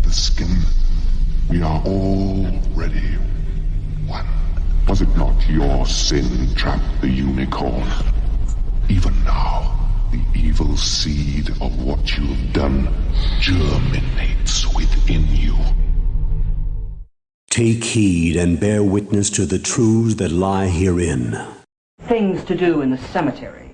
the skin. We are already one. Was it not your sin trapped the unicorn? Even now, the evil seed of what you have done germinates within you. Take heed and bear witness to the truths that lie herein. Things to do in the cemetery.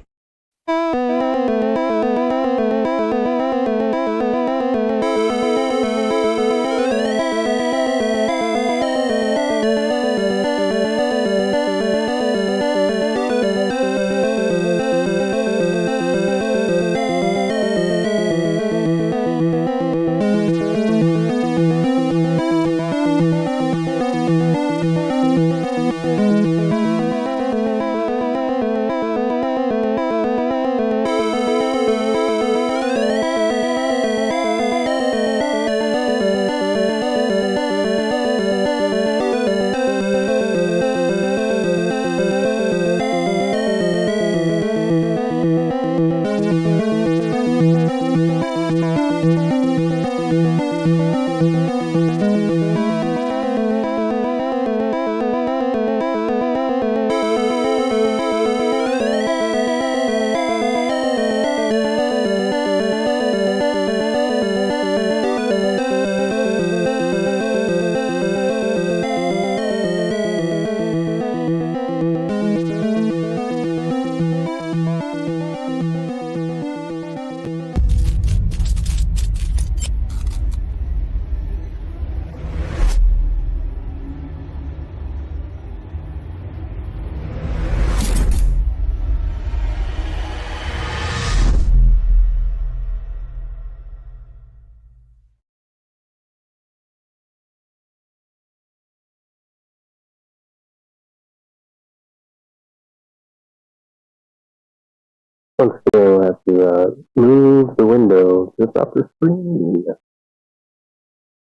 Once again, we'll have to move the window just off the screen.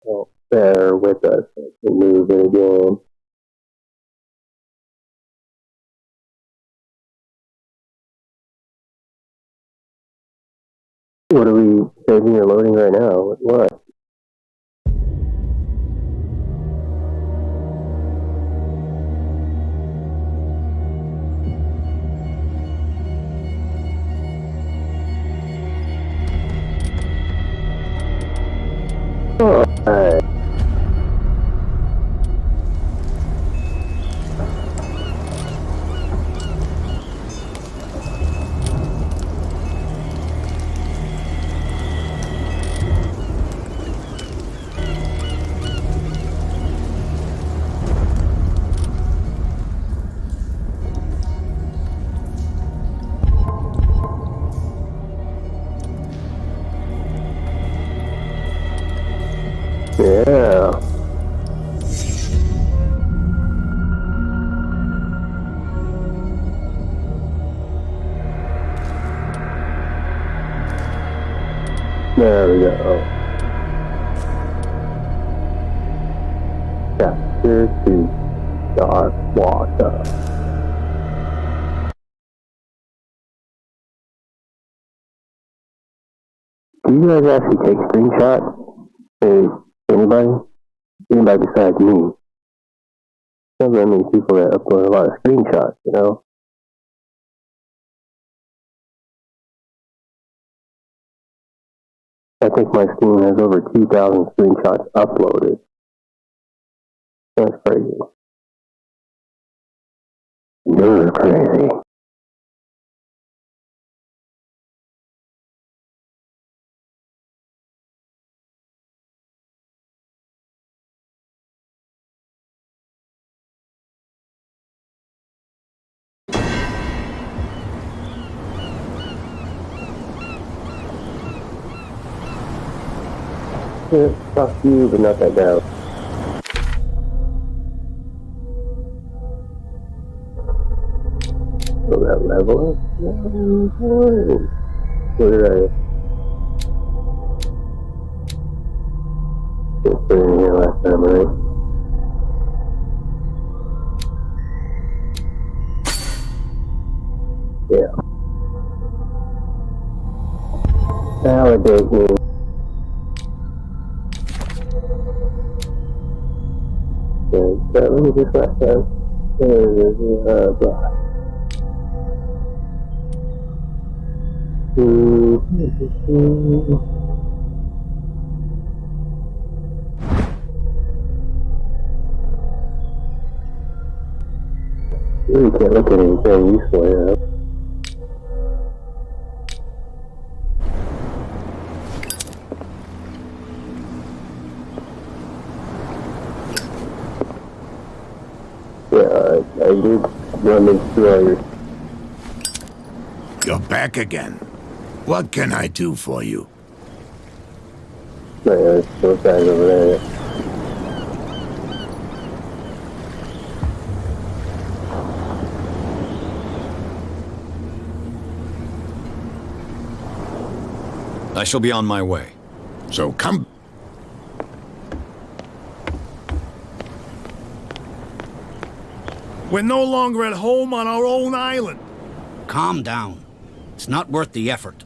Well, bear with us as we move it again. What are we saving or loading right now? What? Alright. Yeah. There we go. Chapter 2. Dark Water. Do you guys actually take screenshots? Hey, anybody? Anybody besides me? There's not many people that upload a lot of screenshots, you know? I think my screen has over 2,000 screenshots uploaded. That's crazy. You're crazy. Fuck you, but not that down. So that level up. What did I just put in here last time, right? Yeah. Validate me. Let me just write that. Really can't look at anything useful here. Yeah, I did run into all your... You're back again. What can I do for you? No, yeah, there's those guys over there. I shall be on my way. So come. We're no longer at home on our own island. Calm down. It's not worth the effort.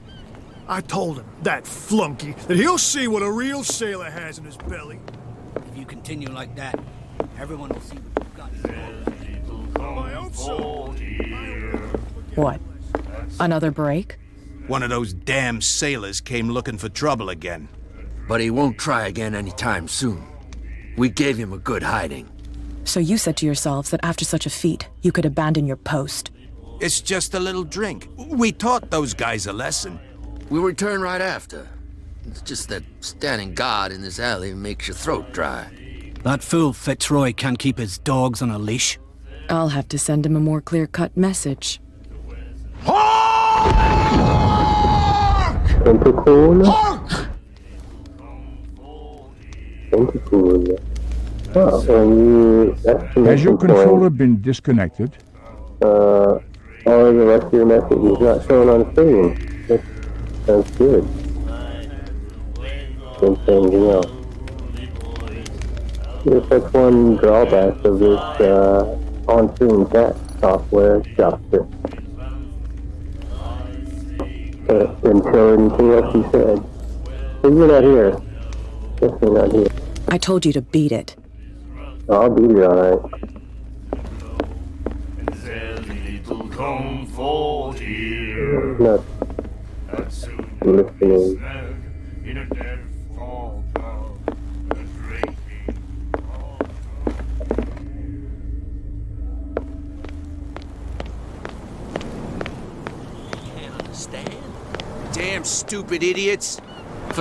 I told him, that flunky, that he'll see what a real sailor has in his belly. If you continue like that, everyone will see what you've got. My own soul. What? Another break? One of those damn sailors came looking for trouble again. But he won't try again anytime soon. We gave him a good hiding. So you said to yourselves that after such a feat, you could abandon your post. It's just a little drink. We taught those guys a lesson. We'll return right after. It's just that standing guard in this alley makes your throat dry. That fool Fitzroy can't keep his dogs on a leash. I'll have to send him a more clear-cut message. Tentacool? Tentacool. Oh, and has your controller been disconnected? All of the rest of your message is not shown on screen. That sounds good. Didn't say anything else. That's one drawback of this on-screen chat software JavaScript. Didn't show anything else you said. So you're not here. Guess you're not here. I told you to beat it. I'll beat it, alright. Not listening. Damn stupid idiots.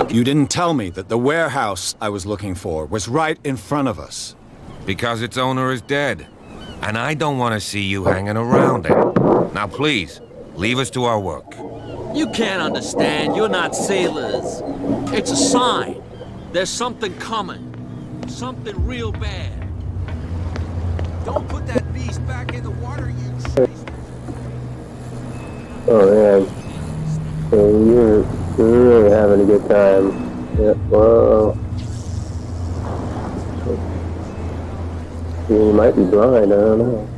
You didn't tell me that the warehouse I was looking for was right in front of us. Because its owner is dead. And I don't want to see you hanging around it. Now please, leave us to our work. You can't understand. You're not sailors. It's a sign. There's something coming. Something real bad. Don't put that beast back in the water, you shit. Oh, yeah. So you're really having a good time. Yeah, whoa. You might be blind, I don't know.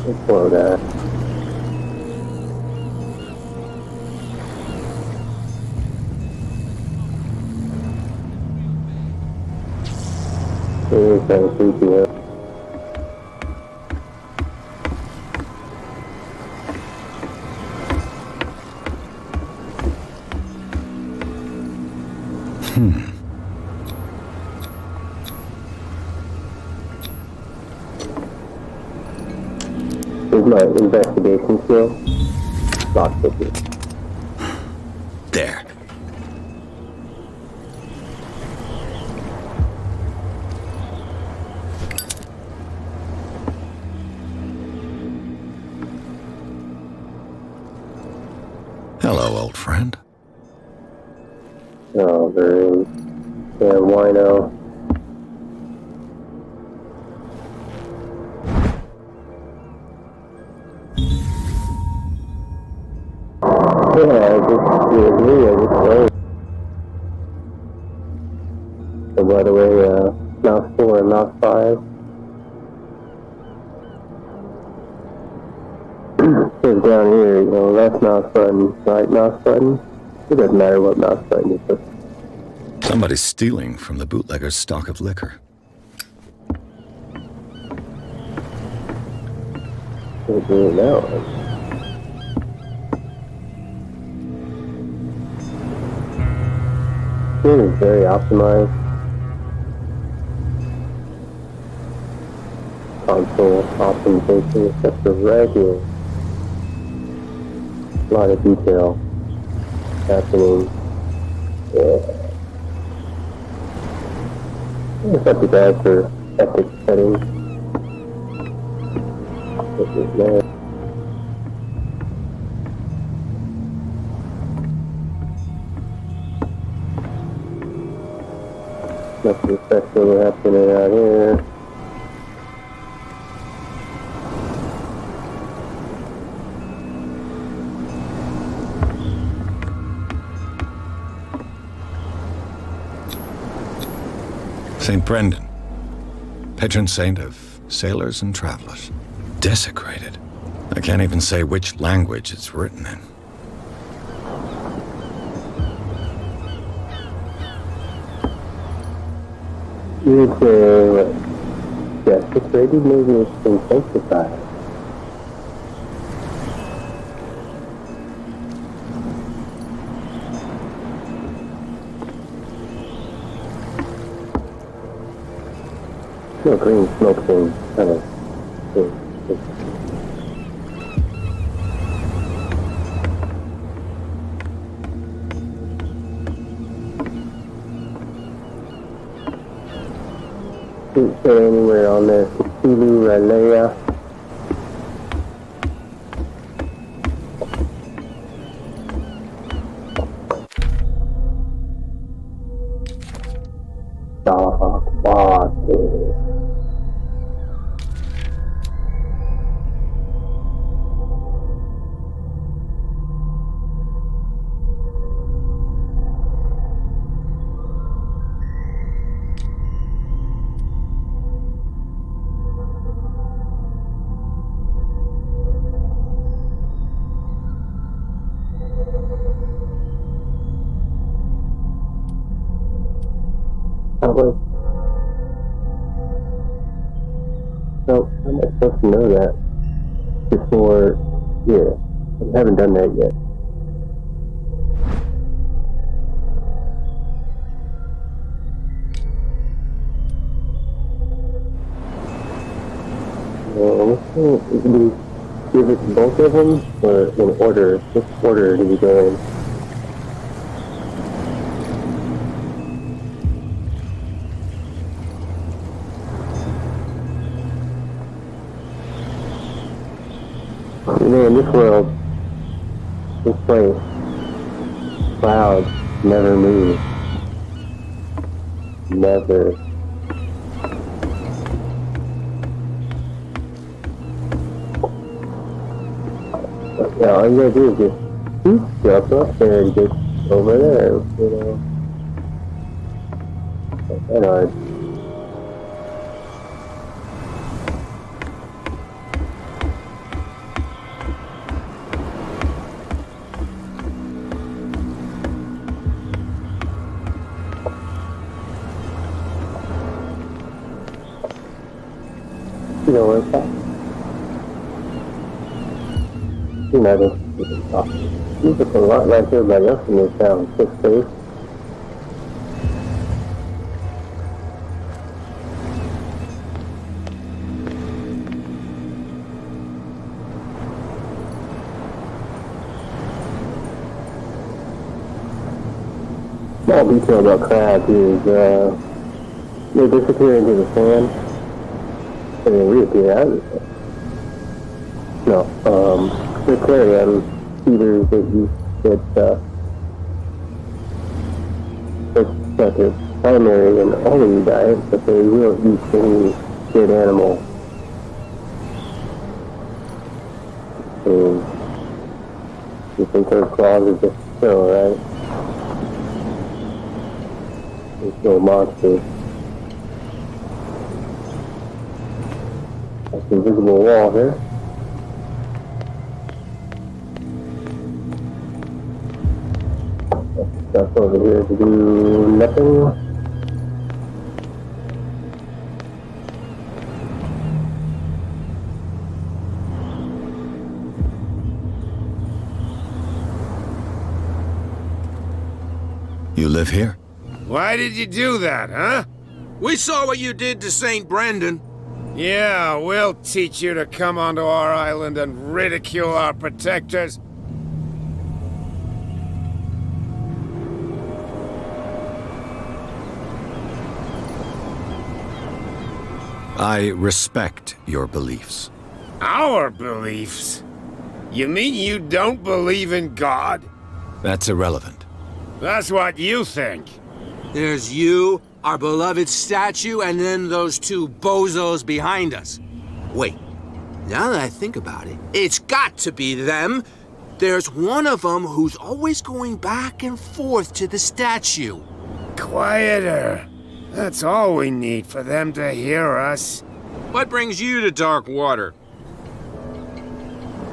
This poor guy. He's kind of creepy, huh? Here's my investigation skill. Lock picking. There. Hello, old friend. Oh, very damn wino. Yeah, I just wait. So by the way, mouse 4 and mouse 5. Says down here, you know, left mouse button, right mouse button. It doesn't matter what mouse button you put. Somebody's stealing from the bootlegger's stock of liquor. Can't do it now. This is very optimized. Console optimization is just a regular. A lot of detail happening. Yeah. It's not too bad for epic settings. This is nice. Nothing special happening out here. St. Brendan, patron saint of sailors and travelers. Desecrated. I can't even say which language it's written in. You would say, desecrated, maybe it's been sanctified. No, green smoke thing, kind of thing. Didn't say anywhere on there, Cthulhu, Ralea. So, how am I supposed to know that before? Yeah, I haven't done that yet. Do we give it to both of them, or in order? Which order do we go in? Man, this world, this place, clouds never move. Never. Yeah, all you gotta do is just jump up there and get over there, you know. Not that hard. You know where it's at. You know, you look a lot like everybody else in this town, this space. Small detail about crabs is, they disappear into the sand and then reappear out of the sand. No, the aquarium feeders it's like a primary and only diet, but they will eat any dead animal. So, you think their claws are just still, right? These little monsters. That's an invisible wall here. Stuff over here to do nothing. You live here? Why did you do that, huh? We saw what you did to St. Brendan. Yeah, we'll teach you to come onto our island and ridicule our protectors. I respect your beliefs. Our beliefs? You mean you don't believe in God? That's irrelevant. That's what you think. There's you, our beloved statue, and then those two bozos behind us. Wait, now that I think about it, it's got to be them. There's one of them who's always going back and forth to the statue. Quieter. That's all we need for them to hear us. What brings you to dark water?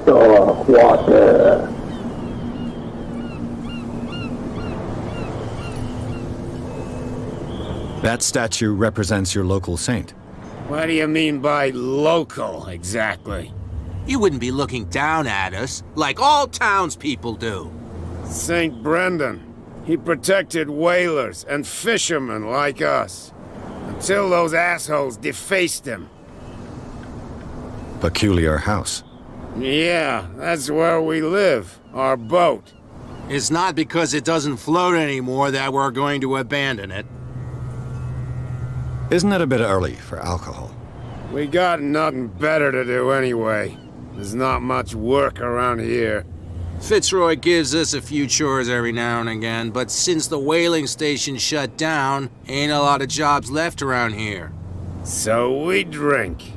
Dark water. That statue represents your local saint. What do you mean by local, exactly? You wouldn't be looking down at us, like all townspeople do. St. Brendan. He protected whalers and fishermen like us. Until those assholes defaced him. Peculiar house. Yeah, that's where we live. Our boat. It's not because it doesn't float anymore that we're going to abandon it. Isn't it a bit early for alcohol? We got nothing better to do anyway. There's not much work around here. Fitzroy gives us a few chores every now and again, but since the whaling station shut down, ain't a lot of jobs left around here. So we drink.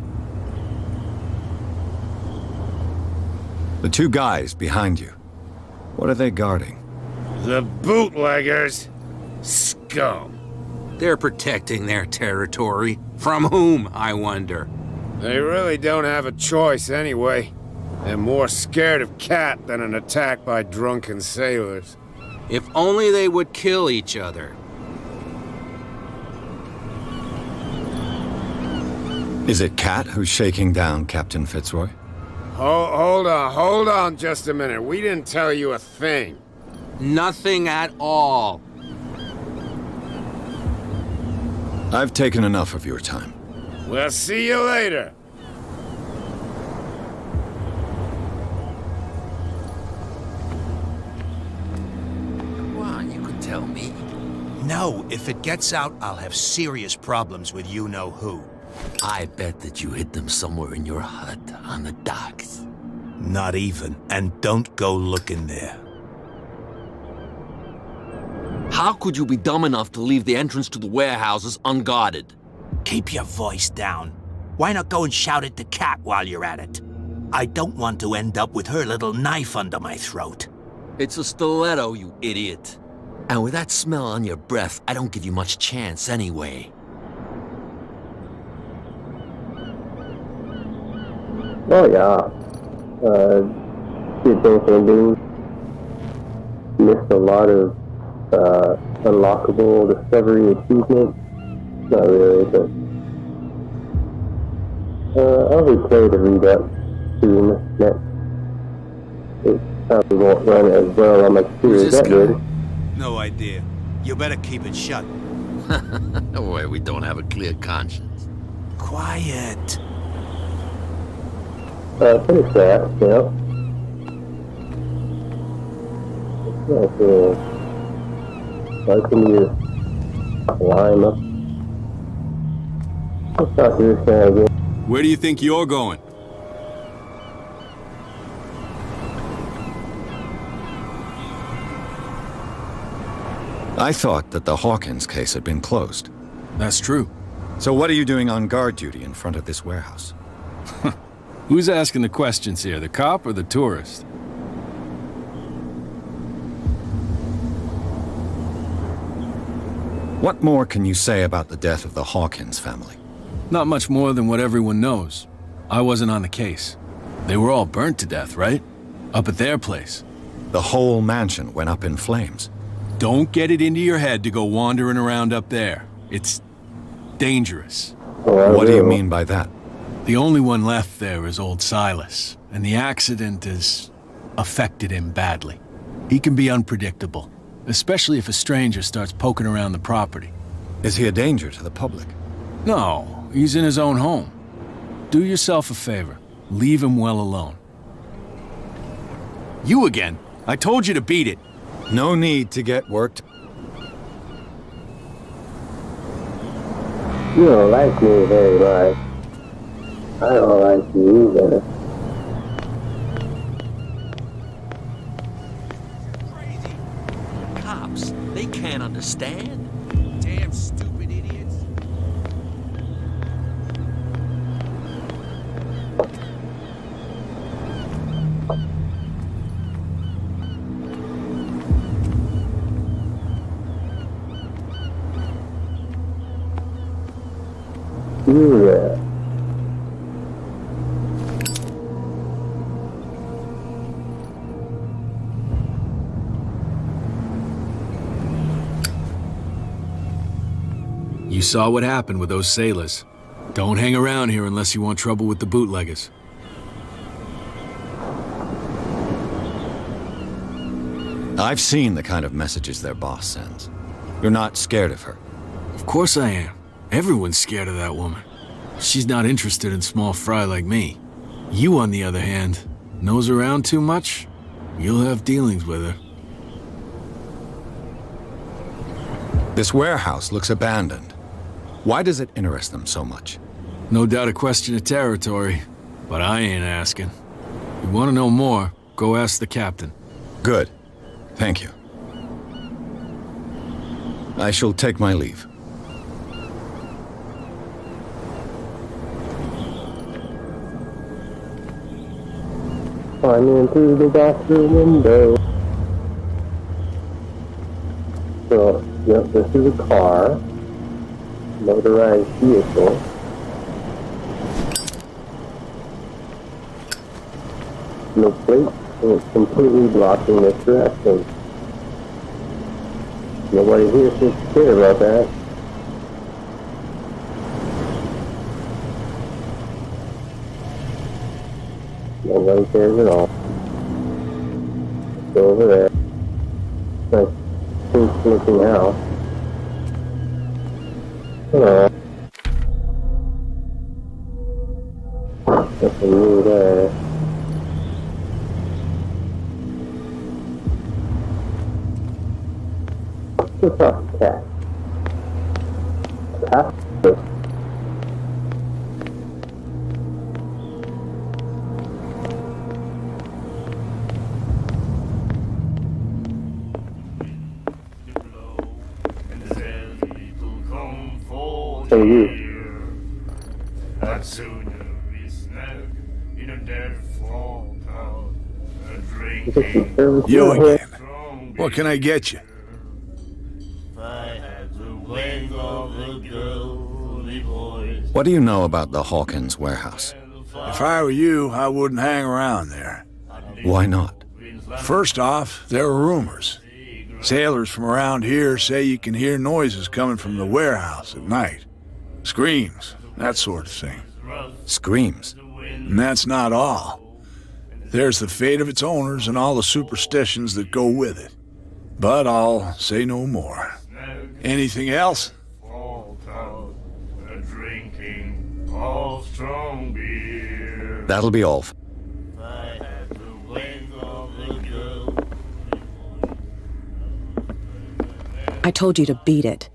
The two guys behind you. What are they guarding? The bootleggers. Scum. They're protecting their territory. From whom, I wonder? They really don't have a choice anyway. They're more scared of Cat than an attack by drunken sailors. If only they would kill each other. Is it Cat who's shaking down Captain Fitzroy? Hold on just a minute. We didn't tell you a thing. Nothing at all. I've taken enough of your time. We'll see you later. Come on, you could tell me. No, if it gets out, I'll have serious problems with you-know-who. I bet that you hid them somewhere in your hut on the docks. Not even. And don't go looking there. How could you be dumb enough to leave the entrance to the warehouses unguarded? Keep your voice down. Why not go and shout at the cat while you're at it? I don't want to end up with her little knife under my throat. It's a stiletto, you idiot. And with that smell on your breath, I don't give you much chance anyway. Oh yeah. Good things ending. Missed a lot of unlockable discovery achievements. Not really, but I'll be excited to read up soon next. It probably won't run as well on my computer as that did. No idea. You better keep it shut. Boy, we don't have a clear conscience. Quiet. Finish that, yeah. Okay. I can use line up. Let's not do this thing again. Where do you think you're going? I thought that the Hawkins case had been closed. That's true. So what are you doing on guard duty in front of this warehouse? Who's asking the questions here, the cop or the tourist? What more can you say about the death of the Hawkins family? Not much more than what everyone knows. I wasn't on the case. They were all burnt to death, right? Up at their place. The whole mansion went up in flames. Don't get it into your head to go wandering around up there. It's dangerous. What do you mean by that? The only one left there is old Silas, and the accident has affected him badly. He can be unpredictable, especially if a stranger starts poking around the property. Is he a danger to the public? No, he's in his own home. Do yourself a favor. Leave him well alone. You again. I told you to beat it. No need to get worked. You don't like me very much. I don't like you either. Cops, they can't understand. Damn stupid idiots. You there. You saw what happened with those sailors. Don't hang around here unless you want trouble with the bootleggers. I've seen the kind of messages their boss sends. You're not scared of her. Of course I am. Everyone's scared of that woman. She's not interested in small fry like me. You, on the other hand, nose around too much, you'll have dealings with her. This warehouse looks abandoned. Why does it interest them so much? No doubt a question of territory, but I ain't asking. You want to know more, go ask the captain. Good. Thank you. I shall take my leave. Climbing through the bathroom window. So, yep, this is a car. Motorized vehicle. No plate, and it's completely blocking this direction. Nobody here seems to care about that. Nobody cares at all. Let's go over there. Nice, pink looking house. Hello. Nothing new there. What's up, cat? Cat? Hey, you. You again. What can I get you? What do you know about the Hawkins warehouse? If I were you, I wouldn't hang around there. Why not? First off, there are rumors. Sailors from around here say you can hear noises coming from the warehouse at night. Screams, that sort of thing. Screams? And that's not all. There's the fate of its owners and all the superstitions that go with it. But I'll say no more. Anything else? That'll be all. I told you to beat it.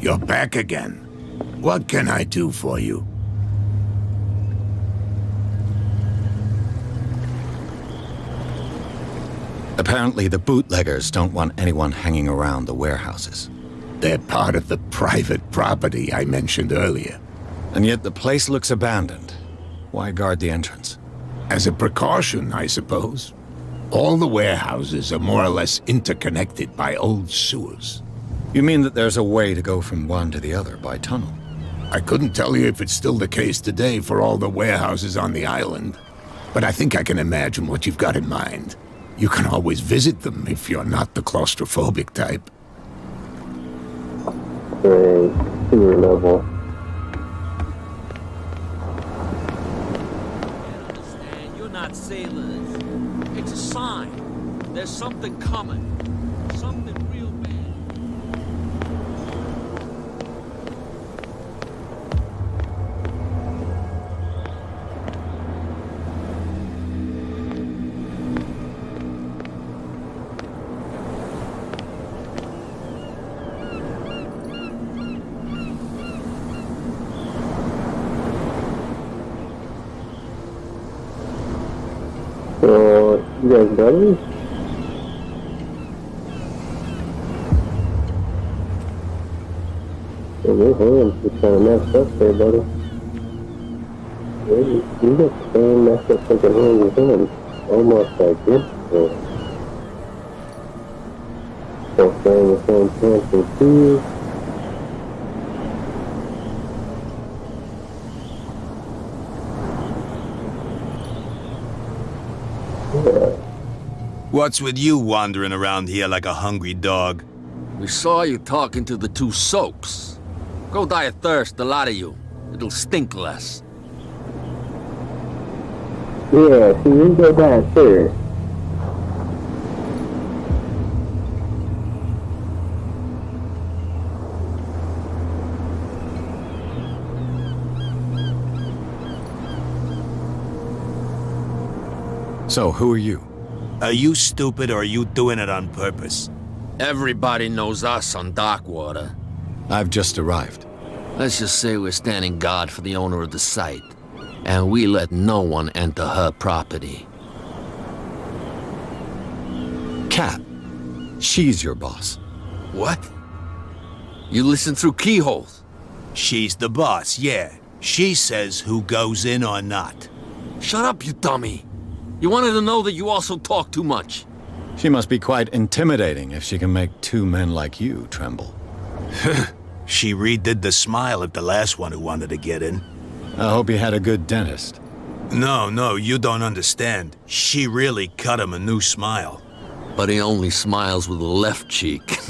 You're back again. What can I do for you? Apparently the bootleggers don't want anyone hanging around the warehouses. They're part of the private property I mentioned earlier. And yet the place looks abandoned. Why guard the entrance? As a precaution, I suppose. All the warehouses are more or less interconnected by old sewers. You mean that there's a way to go from one to the other by tunnel? I couldn't tell you if it's still the case today for all the warehouses on the island, but I think I can imagine what you've got in mind. You can always visit them if you're not the claustrophobic type. Sewer level. You're not sailors. It's a sign. There's something coming. Something real bad. So, you guys ready? Your hands just kind of messed up there, buddy. Yeah, you got the same messed up looking hands as him. Almost like this. Both wearing the same pants and shoes. What's with you wandering around here like a hungry dog? We saw you talking to the two soaks. Go die of thirst, the lot of you. It'll stink less. Yeah, see, you go downstairs. So, who are you? Are you stupid or are you doing it on purpose? Everybody knows us on Darkwater. I've just arrived. Let's just say we're standing guard for the owner of the site. And we let no one enter her property. Cat. She's your boss. What? You listen through keyholes? She's the boss, yeah. She says who goes in or not. Shut up, you dummy. You wanted to know that you also talk too much. She must be quite intimidating if she can make two men like you tremble. She redid the smile at the last one who wanted to get in. I hope you had a good dentist. No, you don't understand. She really cut him a new smile. But he only smiles with the left cheek.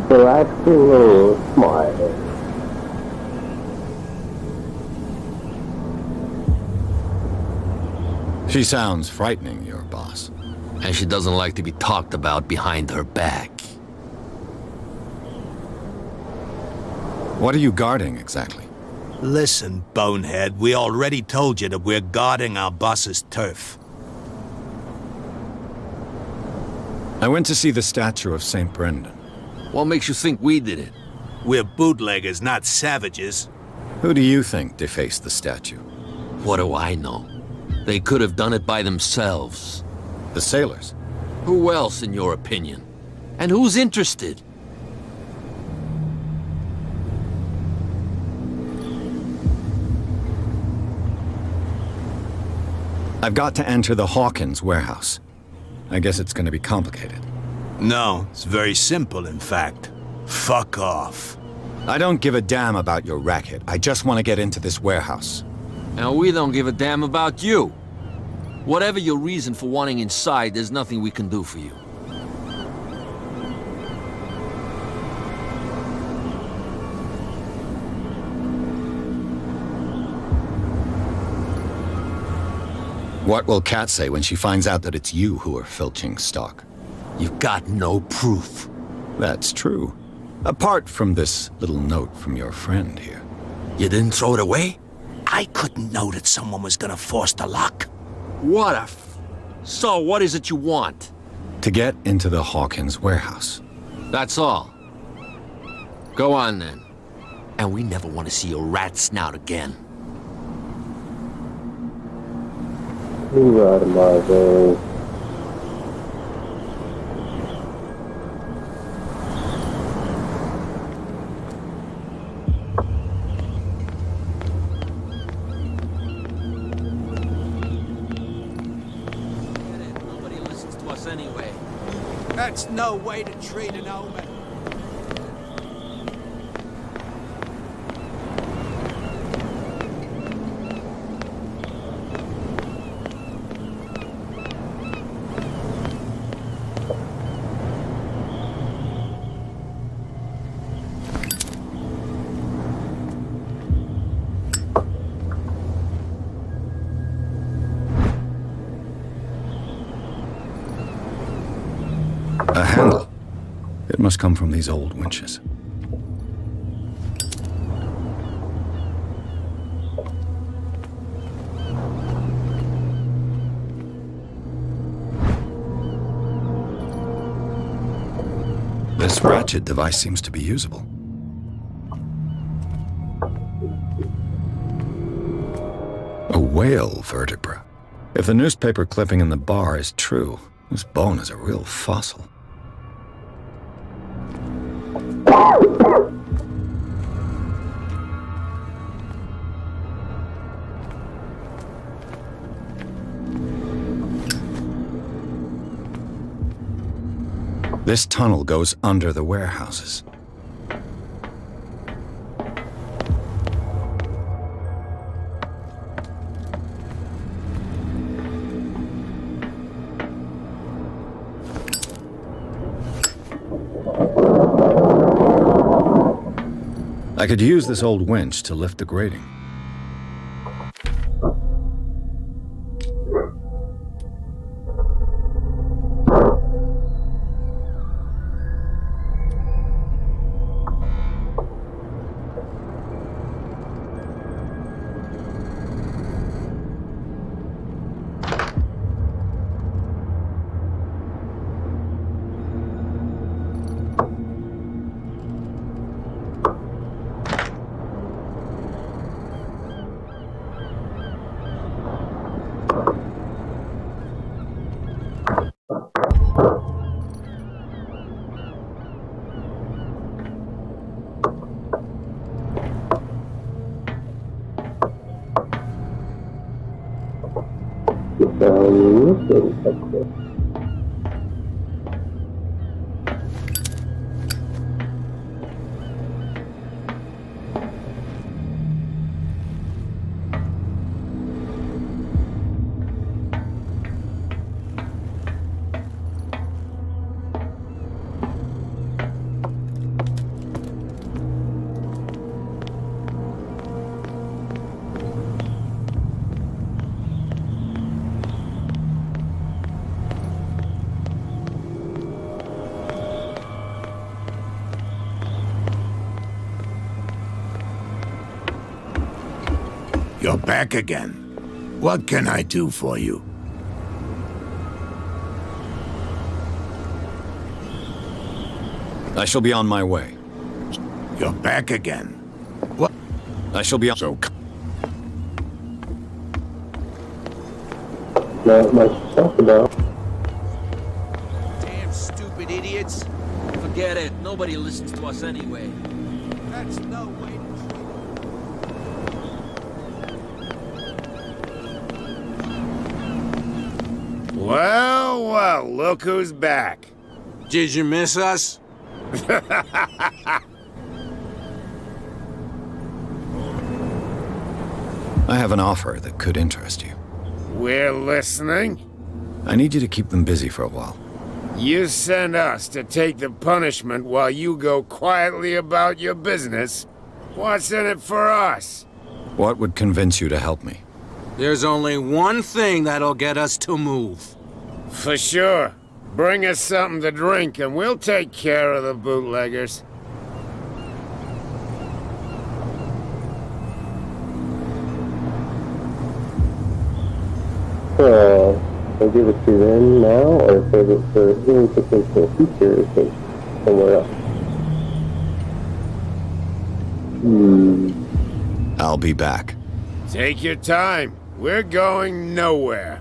Relax your little smile. She sounds frightening, your boss. And she doesn't like to be talked about behind her back. What are you guarding, exactly? Listen, bonehead, we already told you that we're guarding our boss's turf. I went to see the statue of St. Brendan. What makes you think we did it? We're bootleggers, not savages. Who do you think defaced the statue? What do I know? They could have done it by themselves. The sailors? Who else, in your opinion? And who's interested? I've got to enter the Hawkins warehouse. I guess it's going to be complicated. No, it's very simple, in fact. Fuck off. I don't give a damn about your racket. I just want to get into this warehouse. And we don't give a damn about you. Whatever your reason for wanting inside, there's nothing we can do for you. What will Kat say when she finds out that it's you who are filching stock? You've got no proof. That's true. Apart from this little note from your friend here. You didn't throw it away? I couldn't know that someone was gonna force the lock. What a So, what is it you want? To get into the Hawkins warehouse. That's all. Go on, then. And we never want to see your rat snout again. You out of my way. anyway. That's no way to treat an omen. A handle. It must come from these old winches. This ratchet device seems to be usable. A whale vertebra. If the newspaper clipping in the bar is true, this bone is a real fossil. This tunnel goes under the warehouses. I could use this old winch to lift the grating. You're back again. What can I do for you? I shall be on my way. You're back again. What? I shall be on... So... Not much to talk about. Damn stupid idiots. Forget it. Nobody listens to us anyway. That's no way to Well, well, look who's back. Did you miss us? I have an offer that could interest you. We're listening. I need you to keep them busy for a while. You send us to take the punishment while you go quietly about your business. What's in it for us? What would convince you to help me? There's only one thing that'll get us to move. For sure. Bring us something to drink and we'll take care of the bootleggers. I'll give it to them now, or save it for any potential future thing somewhere else. I'll be back. Take your time. We're going nowhere.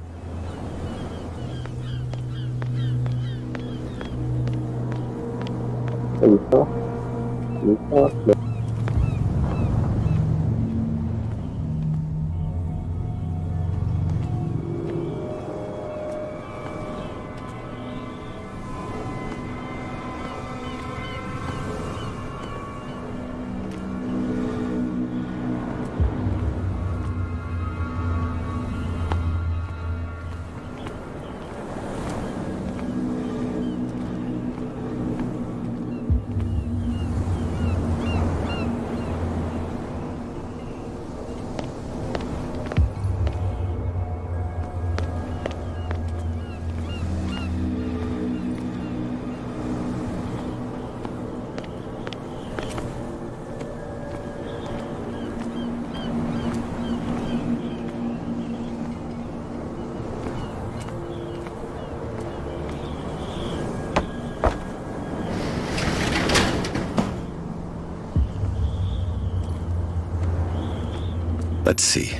Let's see.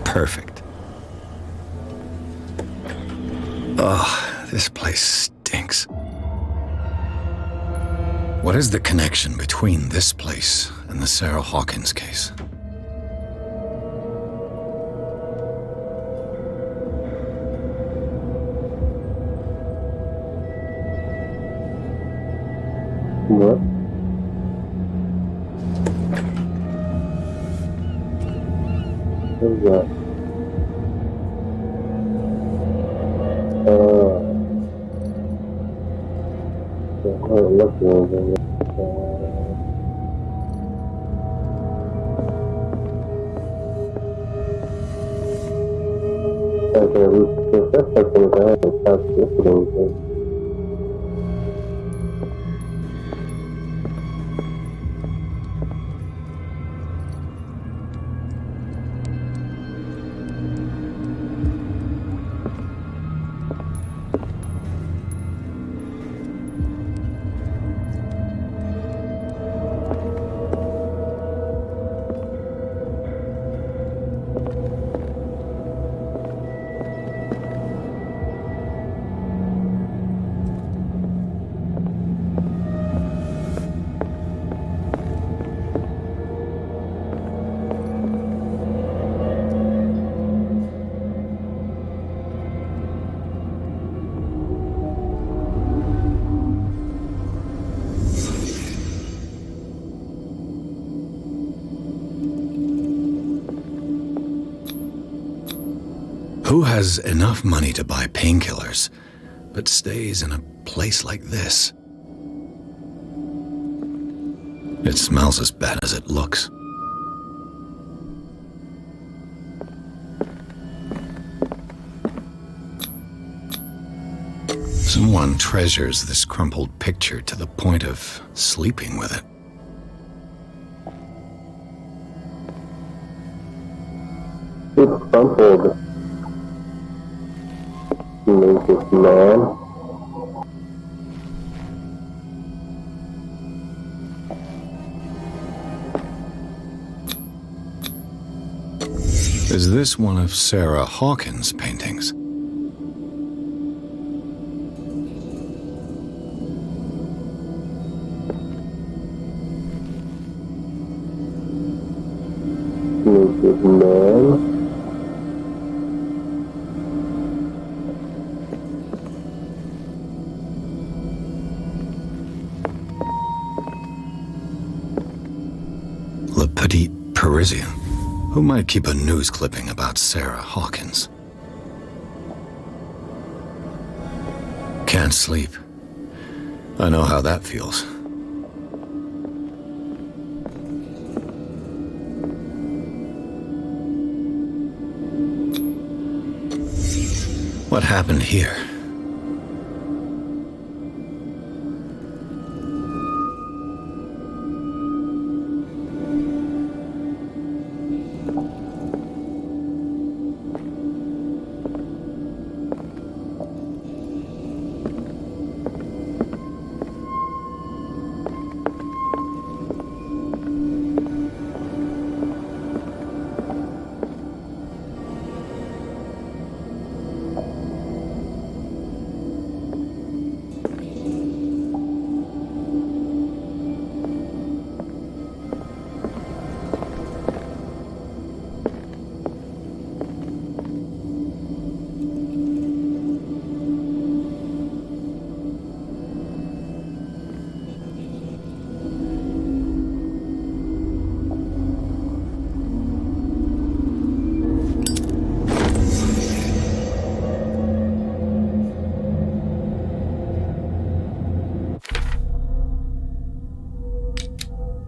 Perfect. Oh, this place stinks. What is the connection between this place and the Sarah Hawkins case? What? What's that? Who has enough money to buy painkillers, but stays in a place like this? It smells as bad as it looks. Someone treasures this crumpled picture to the point of sleeping with it. It's crumpled. Naked man. Is this one of Sarah Hawkins' paintings? Naked man. Le Petit Parisien. Who might keep a news clipping about Sarah Hawkins? Can't sleep. I know how that feels. What happened here?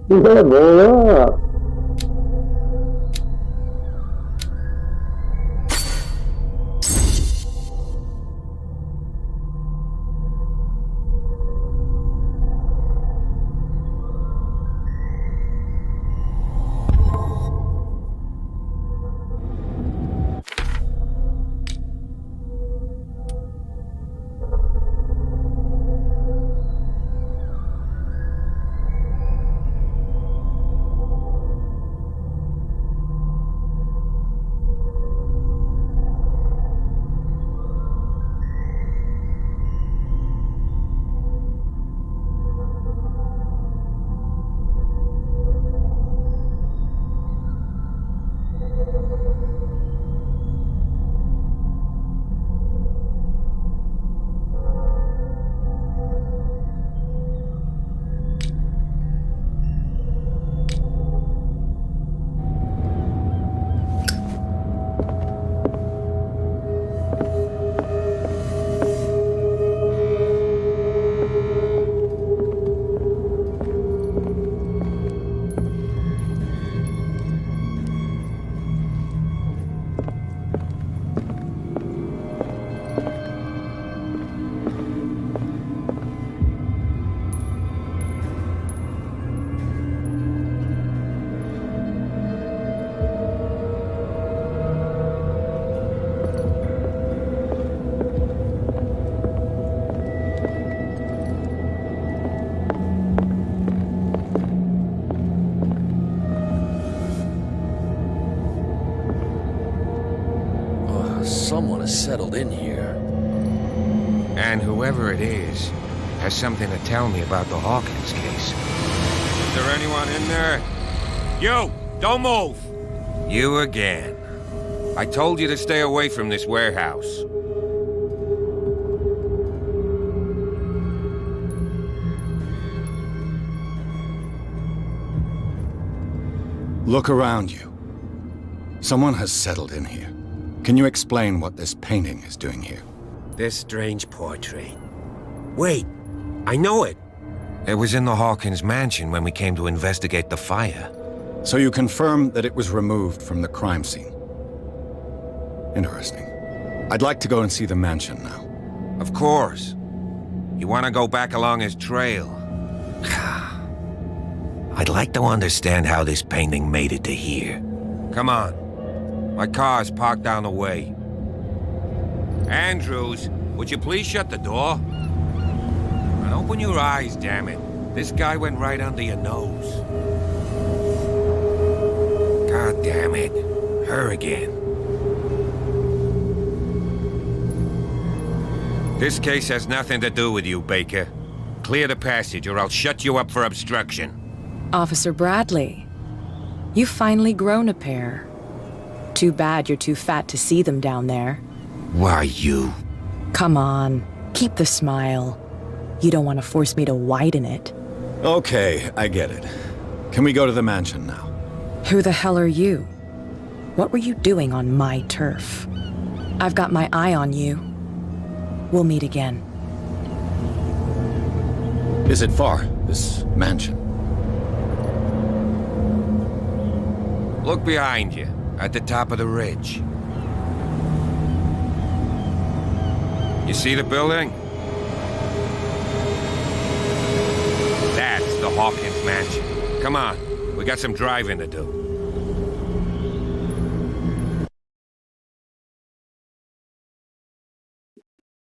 Level up. someone has settled in here. And whoever it is has something to tell me about the Hawkins case. Is there anyone in there? You! Don't move! You again. I told you to stay away from this warehouse. Look around you. Someone has settled in here. Can you explain what this painting is doing here? This strange portrait. Wait, I know it. It was in the Hawkins mansion when we came to investigate the fire. So you confirm that it was removed from the crime scene. Interesting. I'd like to go and see the mansion now. Of course. You want to go back along his trail? I'd like to understand how this painting made it to here. Come on. My car's parked down the way. Andrews, would you please shut the door? And open your eyes, damn it. This guy went right under your nose. God damn it. Her again. This case has nothing to do with you, Baker. Clear the passage or I'll shut you up for obstruction. Officer Bradley, you've finally grown a pair. Too bad you're too fat to see them down there. Why, you? Come on, keep the smile. You don't want to force me to widen it. Okay, I get it. Can we go to the mansion now? Who the hell are you? What were you doing on my turf? I've got my eye on you. We'll meet again. Is it far, this mansion? Look behind you, at the top of the ridge. You see the building? That's the Hawkins mansion. Come on, we got some driving to do.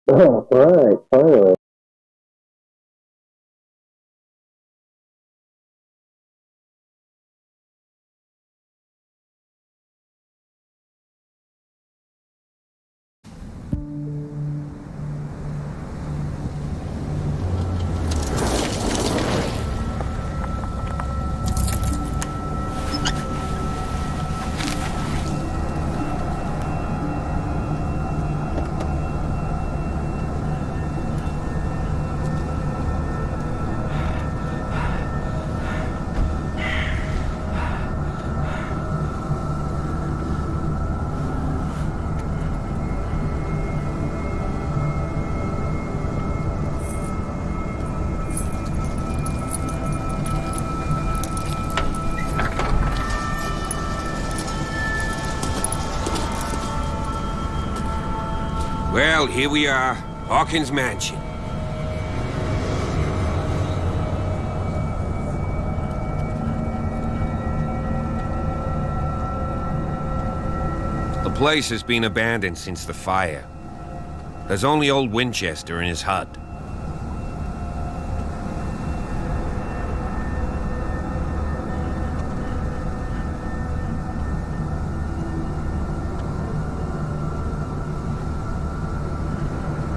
Oh, alright, finally. Well, here we are, Hawkins Mansion. The place has been abandoned since the fire. There's only old Winchester in his hut.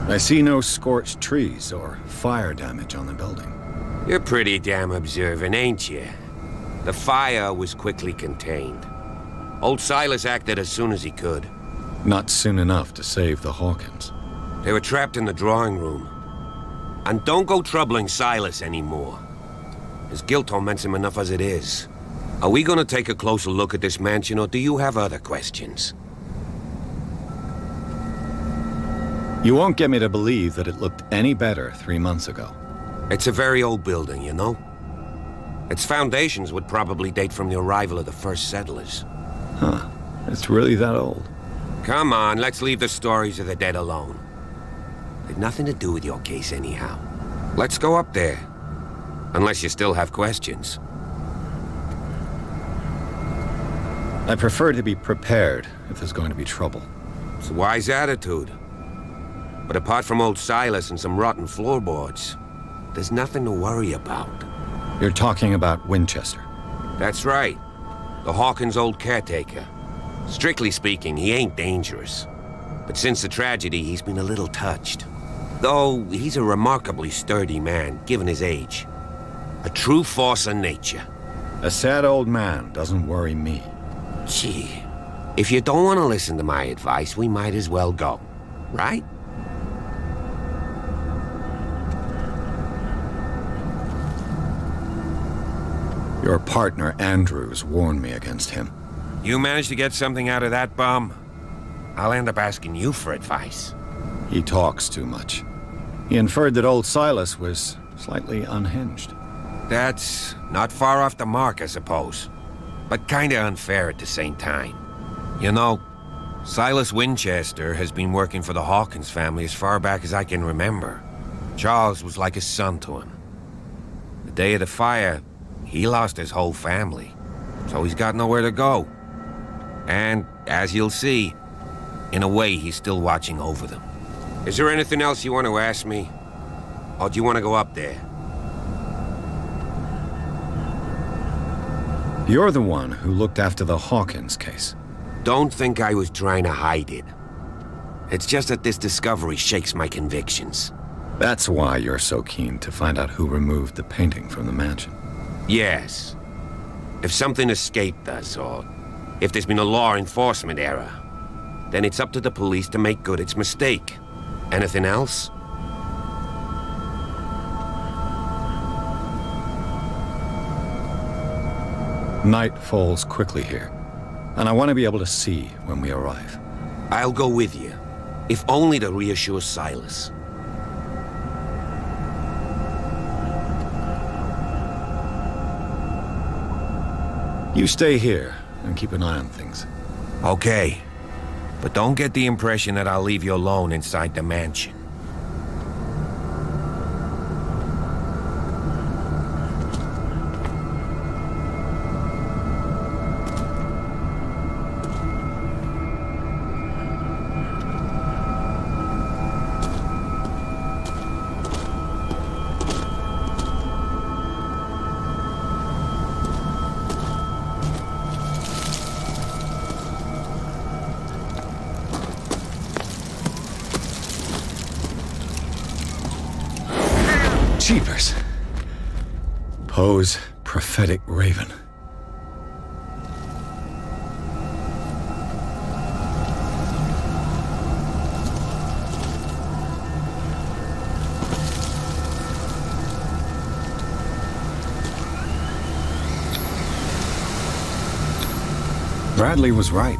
I see no scorched trees or fire damage on the building. You're pretty damn observant, ain't you? The fire was quickly contained. Old Silas acted as soon as he could. Not soon enough to save the Hawkins. They were trapped in the drawing room. And don't go troubling Silas anymore. His guilt torments him enough as it is. Are we gonna take a closer look at this mansion, or do you have other questions? You won't get me to believe that it looked any better 3 months ago. It's a very old building, you know? Its foundations would probably date from the arrival of the first settlers. Huh. It's really that old. Come on, let's leave the stories of the dead alone. They've nothing to do with your case anyhow. Let's go up there. Unless you still have questions. I prefer to be prepared if there's going to be trouble. It's a wise attitude. But apart from old Silas and some rotten floorboards, there's nothing to worry about. You're talking about Winchester? That's right. The Hawkins' old caretaker. Strictly speaking, he ain't dangerous. But since the tragedy, he's been a little touched. Though he's a remarkably sturdy man, given his age. A true force of nature. A sad old man doesn't worry me. Gee, if you don't want to listen to my advice, we might as well go. Right? Your partner, Andrews, warned me against him. You managed to get something out of that bum? I'll end up asking you for advice. He talks too much. He inferred that old Silas was slightly unhinged. That's not far off the mark, I suppose. But kinda unfair at the same time. You know, Silas Winchester has been working for the Hawkins family as far back as I can remember. Charles was like a son to him. The day of the fire, he lost his whole family, so he's got nowhere to go. And, as you'll see, in a way, he's still watching over them. Is there anything else you want to ask me? Or do you want to go up there? You're the one who looked after the Hawkins case. Don't think I was trying to hide it. It's just that this discovery shakes my convictions. That's why you're so keen to find out who removed the painting from the mansion. Yes. If something escaped us, or if there's been a law enforcement error, then it's up to the police to make good its mistake. Anything else? Night falls quickly here, and I want to be able to see when we arrive. I'll go with you, if only to reassure Silas. You stay here and keep an eye on things. Okay. But don't get the impression that I'll leave you alone inside the mansion. Jeepers. Poe's prophetic raven. Bradley was right.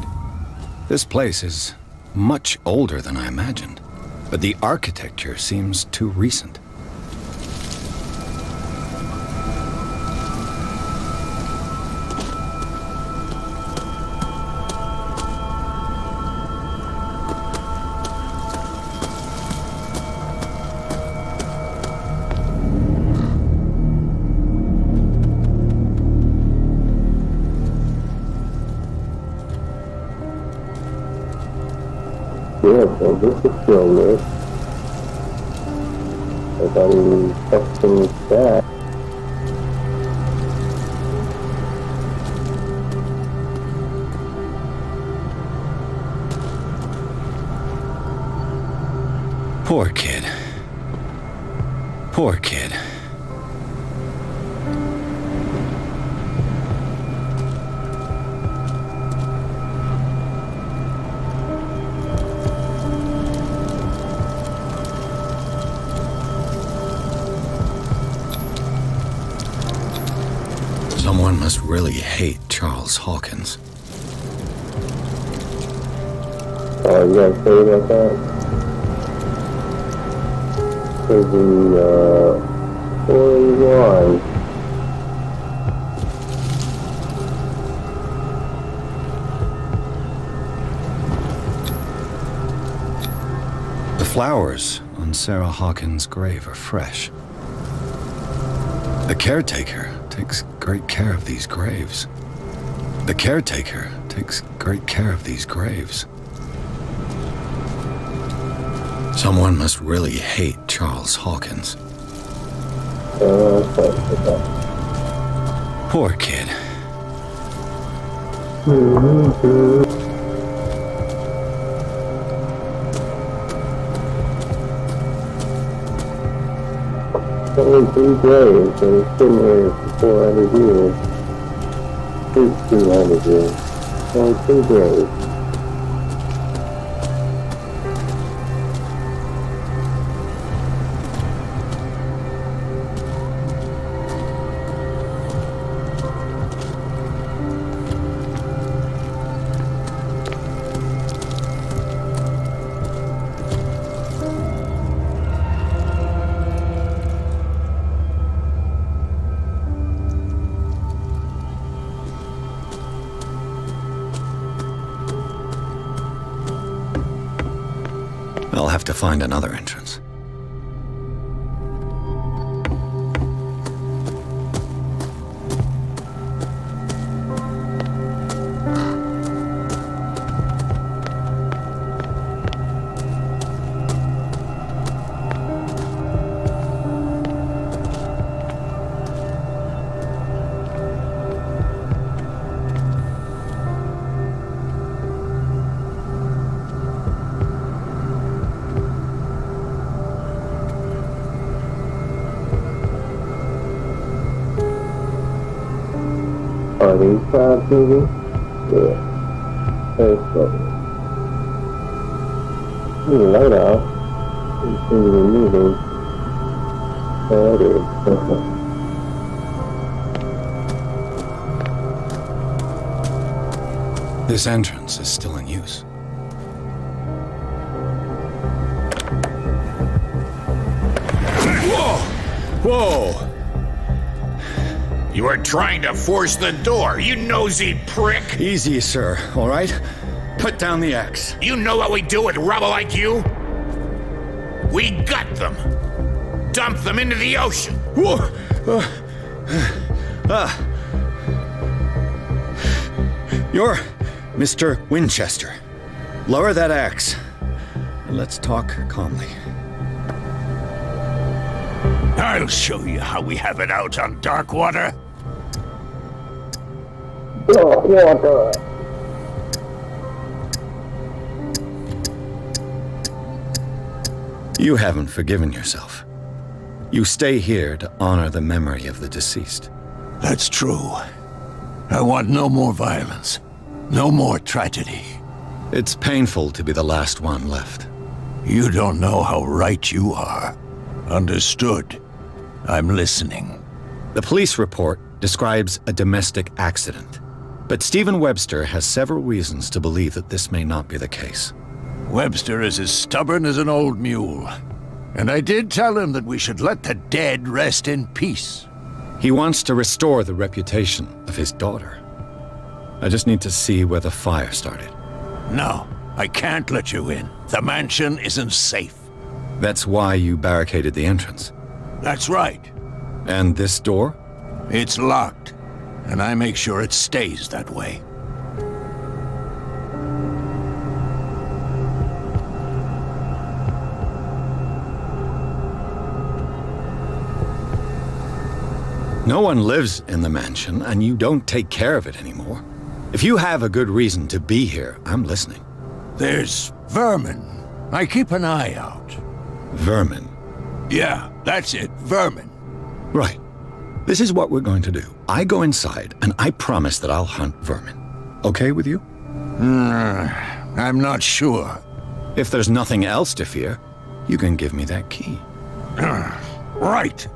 This place is much older than I imagined, but the architecture seems too recent. Yeah, so this is still lit. If I'm testing that. Poor kid. Poor kid. Someone must really hate Charles Hawkins. Oh, you gotta say about that? Prison, 41. The flowers on Sarah Hawkins' grave are fresh. The caretaker takes great care of these graves. The caretaker takes great care of these graves. Someone must really hate Charles Hawkins. Poor kid. 3 graves, and it's been here for 400 years. At least 200 years. Only 2 graves. I'll have to find another entrance. Are these clouds moving? Yeah. Very slowly. The light off. It seems to be moving. There it is. This entrance is still in use. Whoa! Whoa! You are trying to force the door, you nosy prick! Easy, sir, all right? Put down the axe. You know what we do with rubble like you? We gut them. Dump them into the ocean. Whoa! You're Mr. Winchester. Lower that axe. And let's talk calmly. I'll show you how we have it out on Darkwater. You haven't forgiven yourself. You stay here to honor the memory of the deceased. That's true. I want no more violence. No more tragedy. It's painful to be the last one left. You don't know how right you are. Understood. I'm listening. The police report describes a domestic accident, but Stephen Webster has several reasons to believe that this may not be the case. Webster is as stubborn as an old mule. And I did tell him that we should let the dead rest in peace. He wants to restore the reputation of his daughter. I just need to see where the fire started. No, I can't let you in. The mansion isn't safe. That's why you barricaded the entrance. That's right. And this door? It's locked, and I make sure it stays that way. No one lives in the mansion, and you don't take care of it anymore. If you have a good reason to be here, I'm listening. There's vermin. I keep an eye out. Vermin? Yeah, that's it, vermin. Right. This is what we're going to do. I go inside, and I promise that I'll hunt vermin. Okay with you? I'm not sure. If there's nothing else to fear, you can give me that key. Right.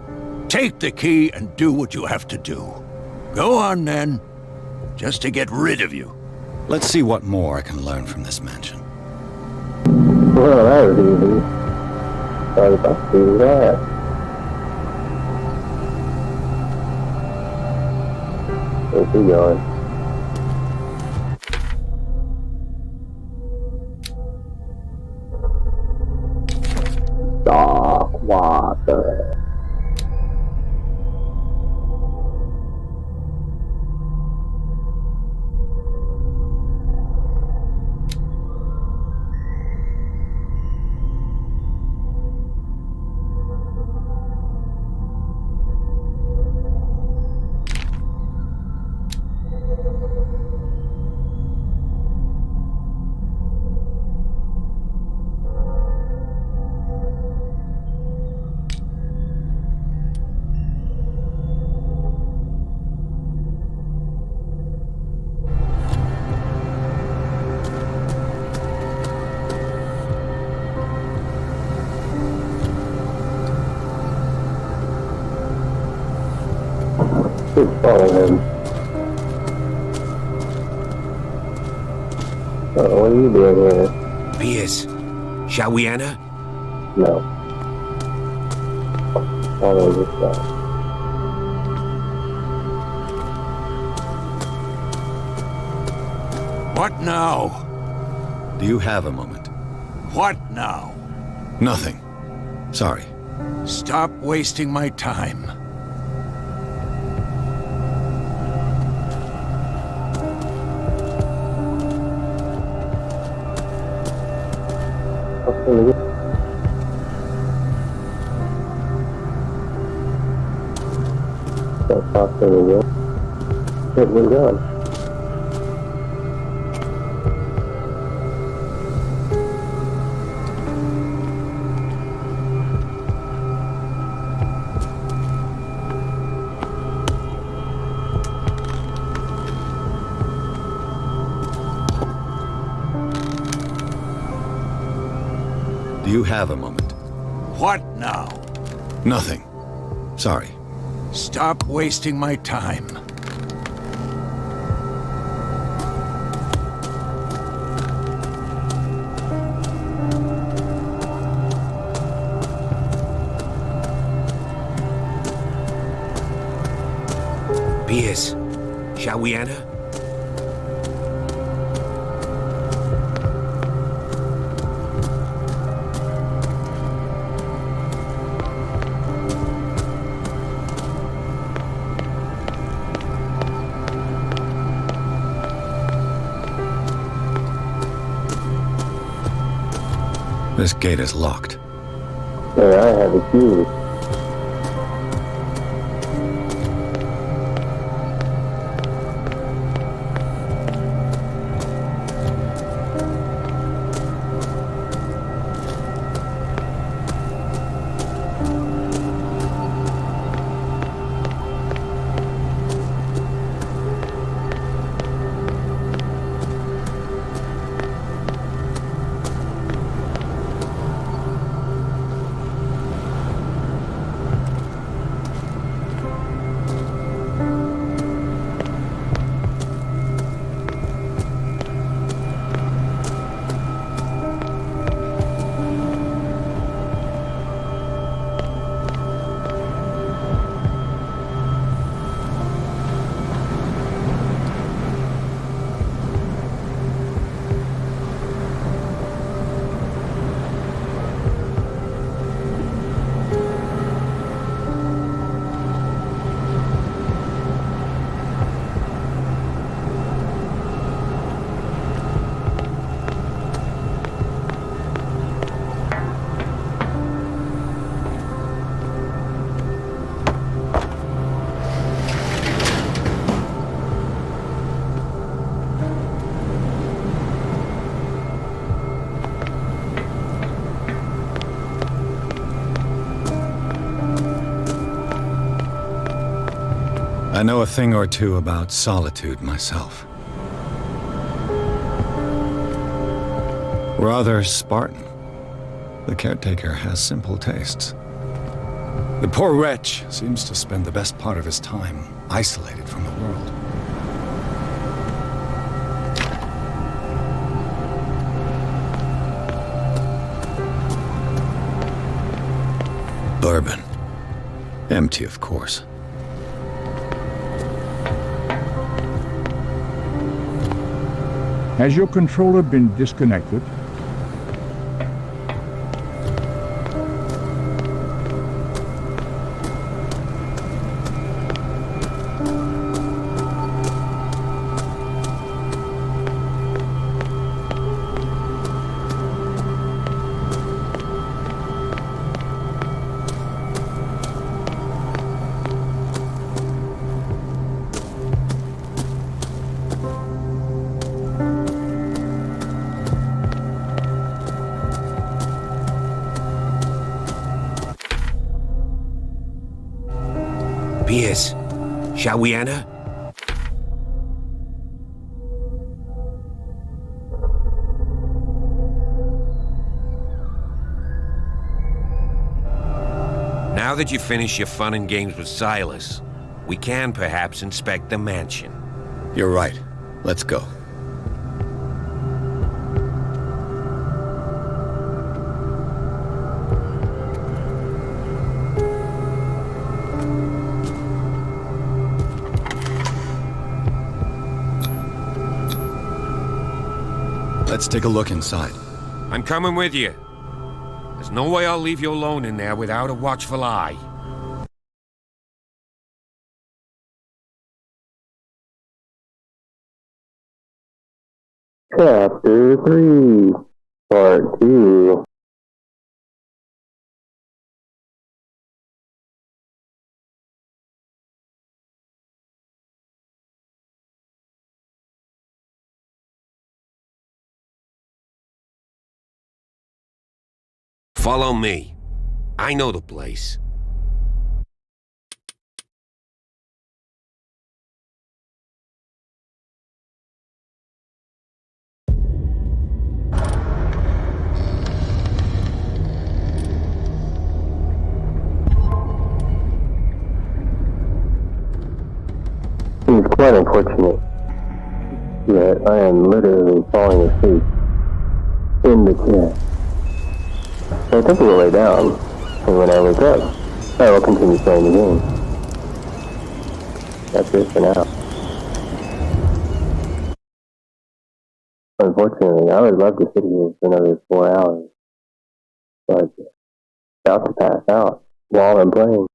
Take the key and do what you have to do. Go on, then. Just to get rid of you. Let's see what more I can learn from this mansion. Well, that was easy. Sorry about to do that. Where's he going? Darkwater. follow him. Oh, what are you doing here? Pierce, shall we enter? No. Follow this guy. What now? Do you have a moment? What now? Nothing. Sorry. Stop wasting my time. Don't talk to me yet. Shit, we're gone. Do you have a moment? What now? Nothing. Sorry. Stop wasting my time. Pierce, shall we enter? This gate is locked. There, I have a key. I know a thing or two about solitude myself. Rather Spartan. The caretaker has simple tastes. The poor wretch seems to spend the best part of his time isolated from the world. Bourbon. Empty, of course. Has your controller been disconnected? Pierce, shall we enter? Now that you finish your fun and games with Silas, we can perhaps inspect the mansion. You're right. Let's go. Let's take a look inside. I'm coming with you. There's no way I'll leave you alone in there without a watchful eye. Chapter 3, Part 2. Follow me. I know the place. It's quite unfortunate that I am literally falling asleep in the chair. So I think we'll lay down, and when I wake up, I will continue playing the game. That's it for now. Unfortunately, I would love to sit here for another 4 hours, but about to pass out while I'm playing.